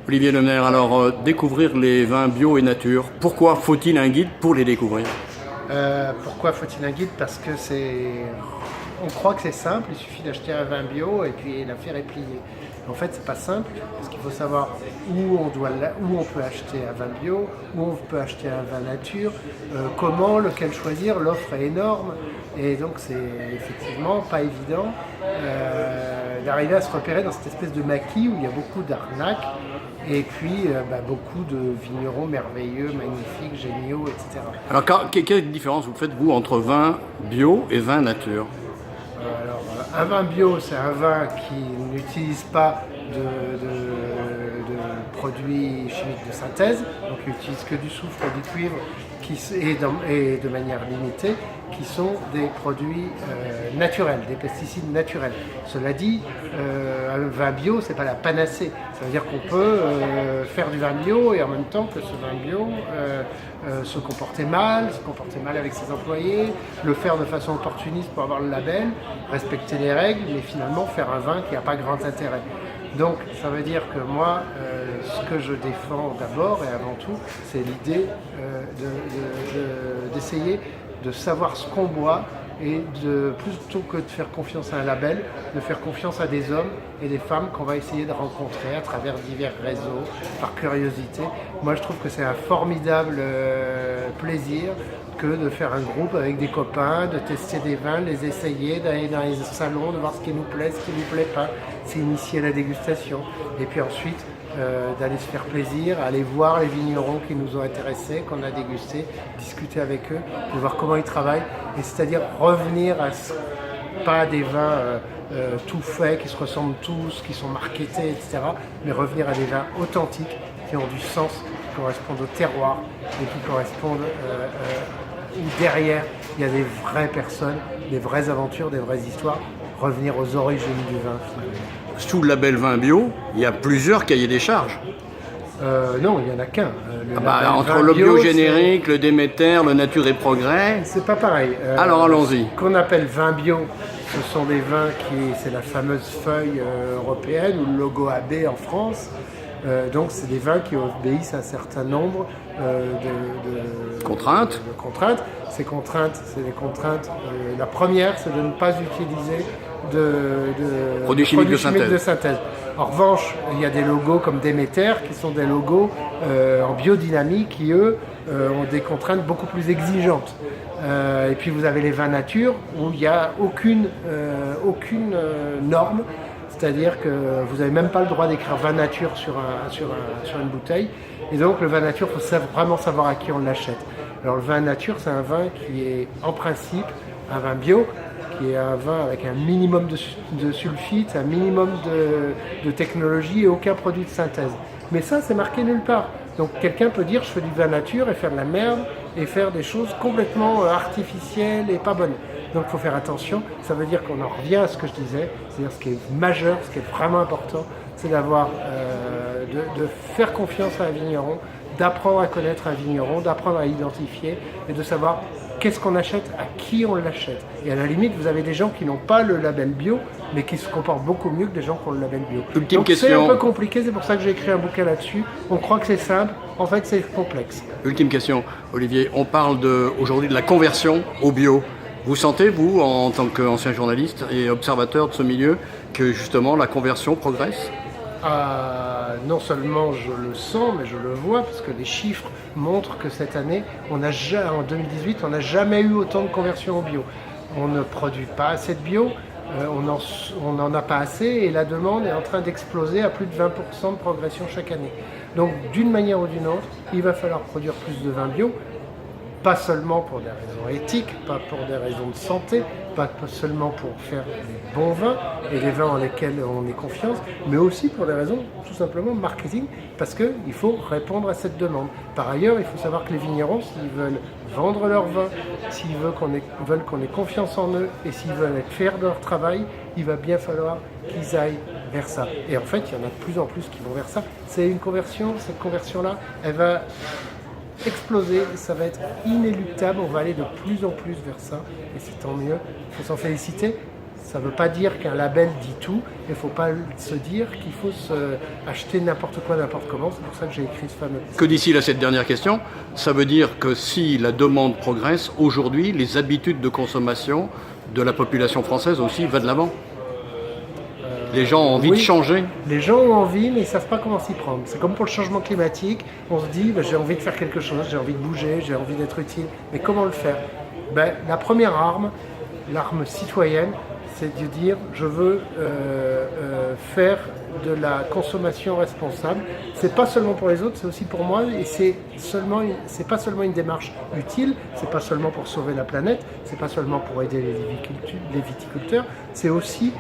Olivier Lemner, alors découvrir les vins bio et nature, pourquoi faut-il un guide pour les découvrir? Pourquoi faut-il un guide? Parce que on croit que c'est simple, il suffit d'acheter un vin bio et puis l'affaire est pliée. En fait, c'est pas simple, parce qu'il faut savoir où on peut acheter un vin bio, où on peut acheter un vin nature, comment, lequel choisir. L'offre est énorme et donc c'est effectivement pas évident d'arriver à se repérer dans cette espèce de maquis où il y a beaucoup d'arnaques et puis beaucoup de vignerons merveilleux, magnifiques, géniaux, etc. Alors quelle différence vous faites vous entre vin bio et vin nature? Un vin bio, c'est un vin qui n'utilise pas de produits chimiques de synthèse, donc il n'utilise que du soufre et du cuivre et de manière limitée, qui sont des produits naturels, des pesticides naturels. Cela dit, un vin bio, c'est pas la panacée. Ça veut dire qu'on peut faire du vin bio et en même temps que ce vin bio se comporter mal avec ses employés, le faire de façon opportuniste pour avoir le label, respecter les règles, mais finalement faire un vin qui n'a pas grand intérêt. Donc ça veut dire que moi, ce que je défends d'abord et avant tout, c'est l'idée d'essayer de savoir ce qu'on boit et plutôt que de faire confiance à un label, de faire confiance à des hommes et des femmes qu'on va essayer de rencontrer à travers divers réseaux, par curiosité. Moi je trouve que c'est un formidable plaisir que de faire un groupe avec des copains, de tester des vins, de les essayer, d'aller dans les salons, de voir ce qui nous plaît, ce qui ne nous plaît pas, s'initier à la dégustation. Et puis ensuite, d'aller se faire plaisir, aller voir les vignerons qui nous ont intéressés, qu'on a dégustés, discuter avec eux, de voir comment ils travaillent, et c'est-à-dire revenir à pas des vins tout faits, qui se ressemblent tous, qui sont marketés, etc., mais revenir à des vins authentiques, qui ont du sens, qui correspondent au terroir, et qui correspondent où derrière, il y a des vraies personnes, des vraies aventures, des vraies histoires, revenir aux origines du vin, finalement. Sous le label vin bio, il y a plusieurs cahiers des charges. Non, il n'y en a qu'un. Entre le bio générique, le Déméter, le Nature et Progrès. C'est pas pareil. Alors allons-y. Ce qu'on appelle vin bio, ce sont des vins c'est la fameuse feuille européenne ou le logo AB en France. Donc c'est des vins qui obéissent à un certain nombre de contraintes. Ces contraintes, c'est des contraintes. La première, c'est de ne pas utiliser de produits chimiques de synthèse. En revanche, il y a des logos comme Déméter qui sont des logos en biodynamie qui, eux, ont des contraintes beaucoup plus exigeantes. Et puis vous avez les vins nature où il n'y a aucune norme, c'est-à-dire que vous n'avez même pas le droit d'écrire vin nature sur une bouteille. Et donc le vin nature, il faut vraiment savoir à qui on l'achète. Alors le vin nature, c'est un vin qui est en principe un vin bio, qui est un vin avec un minimum de sulfite, un minimum de technologie et aucun produit de synthèse. Mais ça, c'est marqué nulle part. Donc quelqu'un peut dire je fais du vin nature et faire de la merde et faire des choses complètement artificielles et pas bonnes. Donc il faut faire attention. Ça veut dire qu'on en revient à ce que je disais, c'est-à-dire ce qui est majeur, ce qui est vraiment important, c'est d'avoir de faire confiance à un vigneron, d'apprendre à connaître un vigneron, d'apprendre à identifier et de savoir qu'est-ce qu'on achète, à qui on l'achète. Et à la limite, vous avez des gens qui n'ont pas le label bio, mais qui se comportent beaucoup mieux que des gens qui ont le label bio. Ultime Donc question. C'est un peu compliqué, c'est pour ça que j'ai écrit un bouquin là-dessus. On croit que c'est simple, en fait c'est complexe. Ultime question, Olivier, on parle aujourd'hui de la conversion au bio. Vous sentez, vous, en tant qu'ancien journaliste et observateur de ce milieu, que justement la conversion progresse ? Non seulement je le sens, mais je le vois, parce que les chiffres montrent que cette année, en 2018, on n'a jamais eu autant de conversion au bio. On ne produit pas assez de bio, on n'en a pas assez, et la demande est en train d'exploser à plus de 20% de progression chaque année. Donc d'une manière ou d'une autre, il va falloir produire plus de vin bio, pas seulement pour des raisons éthiques, pas pour des raisons de santé, pas seulement pour faire des bons vins et des vins en lesquels on ait confiance, mais aussi pour des raisons tout simplement marketing, parce qu'il faut répondre à cette demande. Par ailleurs, il faut savoir que les vignerons, s'ils veulent vendre leur vin, s'ils veulent qu'on ait confiance en eux et s'ils veulent être fiers de leur travail, il va bien falloir qu'ils aillent vers ça. Et en fait, il y en a de plus en plus qui vont vers ça. C'est une conversion, cette conversion-là, elle va exploser, ça va être inéluctable, on va aller de plus en plus vers ça, et c'est tant mieux, il faut s'en féliciter. Ça ne veut pas dire qu'un label dit tout, il ne faut pas se dire qu'il faut acheter n'importe quoi, n'importe comment. C'est pour ça que j'ai écrit ce fameux. Que d'ici là, cette dernière question, ça veut dire que si la demande progresse, aujourd'hui, les habitudes de consommation de la population française aussi va de l'avant. Les gens ont envie de changer. Les gens ont envie, mais ils ne savent pas comment s'y prendre. C'est comme pour le changement climatique. On se dit, j'ai envie de faire quelque chose, j'ai envie de bouger, j'ai envie d'être utile. Mais comment le faire? La première arme, l'arme citoyenne, c'est de dire je veux faire de la consommation responsable. C'est pas seulement pour les autres, c'est aussi pour moi, et c'est pas seulement une démarche utile, c'est pas seulement pour sauver la planète, c'est pas seulement pour aider les viticulteurs, c'est aussi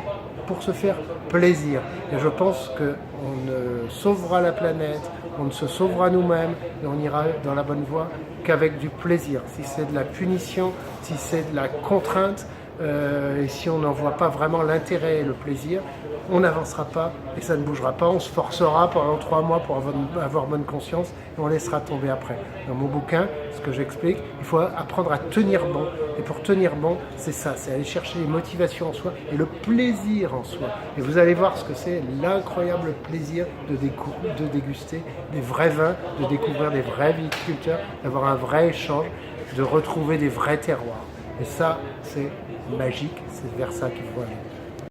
pour se faire plaisir. Et je pense qu'on ne sauvera la planète, on ne se sauvera nous-mêmes, et on ira dans la bonne voie qu'avec du plaisir. Si c'est de la punition, si c'est de la contrainte, et si on n'en voit pas vraiment l'intérêt et le plaisir, on n'avancera pas et ça ne bougera pas. On se forcera pendant 3 mois pour avoir bonne conscience et on laissera tomber après. Dans mon bouquin, ce que j'explique, il faut apprendre à tenir bon. Et pour tenir bon, c'est ça, c'est aller chercher les motivations en soi et le plaisir en soi. Et vous allez voir ce que c'est l'incroyable plaisir de déguster des vrais vins, de découvrir des vrais viticulteurs, d'avoir un vrai échange, de retrouver des vrais terroirs. Et ça, c'est magique, c'est vers ça qu'il faut aller.